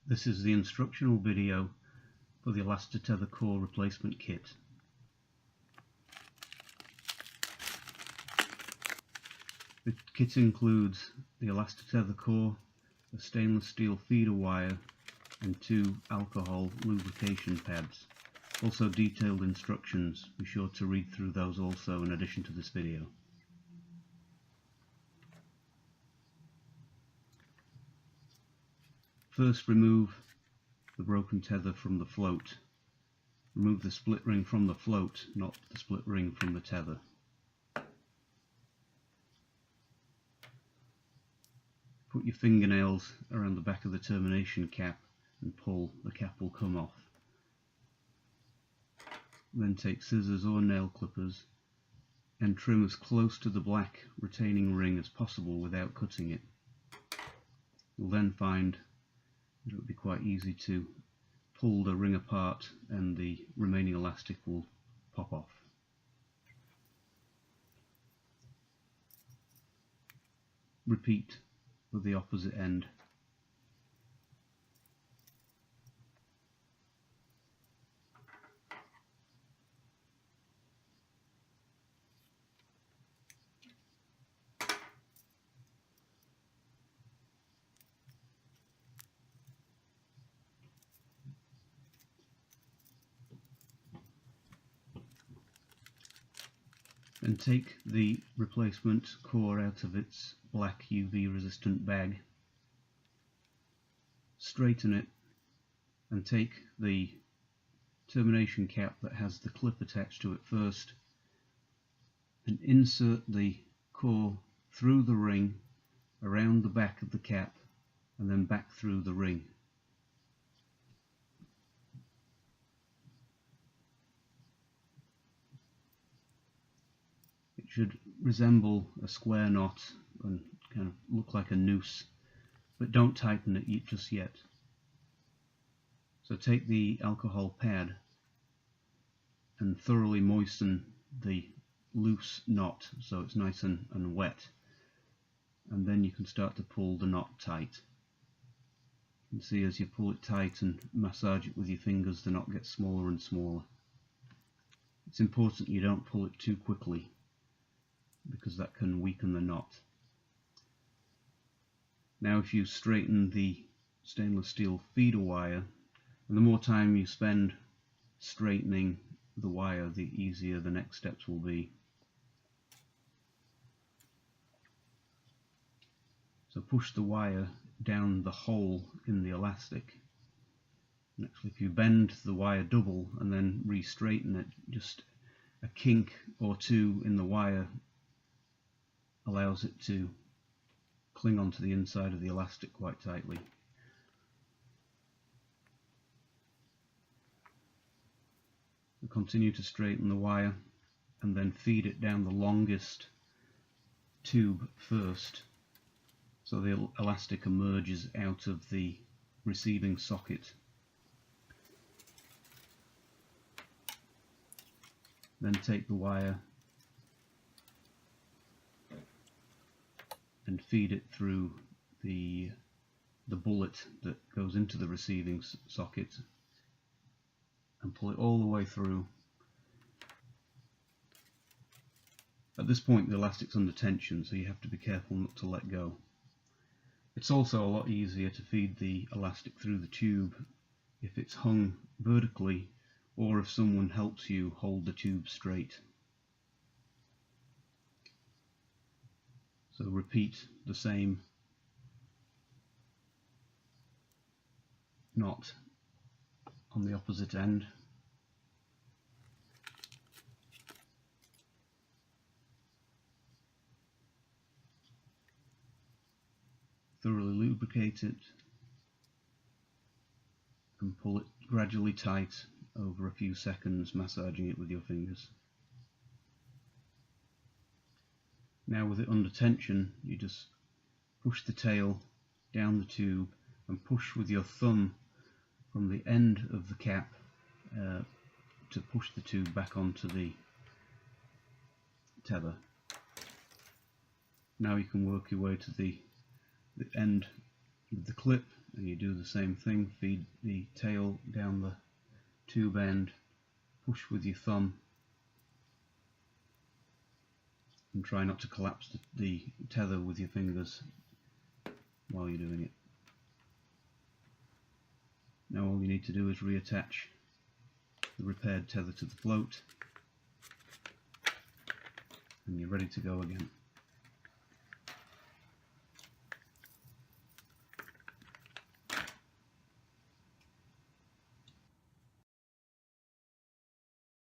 This is the instructional video for the Elastatether Core Replacement Kit. The kit includes the Elastatether core, a stainless steel feeder wire and 2 alcohol lubrication pads. Also detailed instructions. Be sure to read through those also in addition to this video. First, remove the broken tether from the float. Remove the split ring from the float, not the split ring from the tether. Put your fingernails around the back of the termination cap and pull. The cap will come off. Then take scissors or nail clippers and trim as close to the black retaining ring as possible without cutting it. You'll then find it will be quite easy to pull the ring apart and the remaining elastic will pop off. Repeat with the opposite end. And take the replacement core out of its black UV resistant bag, straighten it and take the termination cap that has the clip attached to it first and insert the core through the ring, around the back of the cap and then back through the ring. It should resemble a square knot and kind of look like a noose, but don't tighten it just yet. So take the alcohol pad and thoroughly moisten the loose knot so it's nice and wet, and then you can start to pull the knot tight. You can see as you pull it tight and massage it with your fingers, the knot gets smaller and smaller. It's important you don't pull it too quickly, because that can weaken the knot. Now if you straighten the stainless steel feeder wire, and the more time you spend straightening the wire, the easier the next steps will be. So push the wire down the hole in the elastic. And actually, if you bend the wire double and then re-straighten it, just a kink or two in the wire allows it to cling onto the inside of the elastic quite tightly. So continue to straighten the wire and then feed it down the longest tube first, so the elastic emerges out of the receiving socket. Then take the wire and feed it through the bullet that goes into the receiving socket and pull it all the way through. At this point the elastic's under tension, so you have to be careful not to let go. It's also a lot easier to feed the elastic through the tube if it's hung vertically, or if someone helps you hold the tube straight. So repeat the same knot on the opposite end. Thoroughly lubricate it and pull it gradually tight over a few seconds, massaging it with your fingers. Now with it under tension, you just push the tail down the tube and push with your thumb from the end of the cap to push the tube back onto the tether. Now you can work your way to the end with the clip, and you do the same thing. Feed the tail down the tube end, push with your thumb, and try not to collapse the tether with your fingers while you're doing it. Now all you need to do is reattach the repaired tether to the float, and you're ready to go again.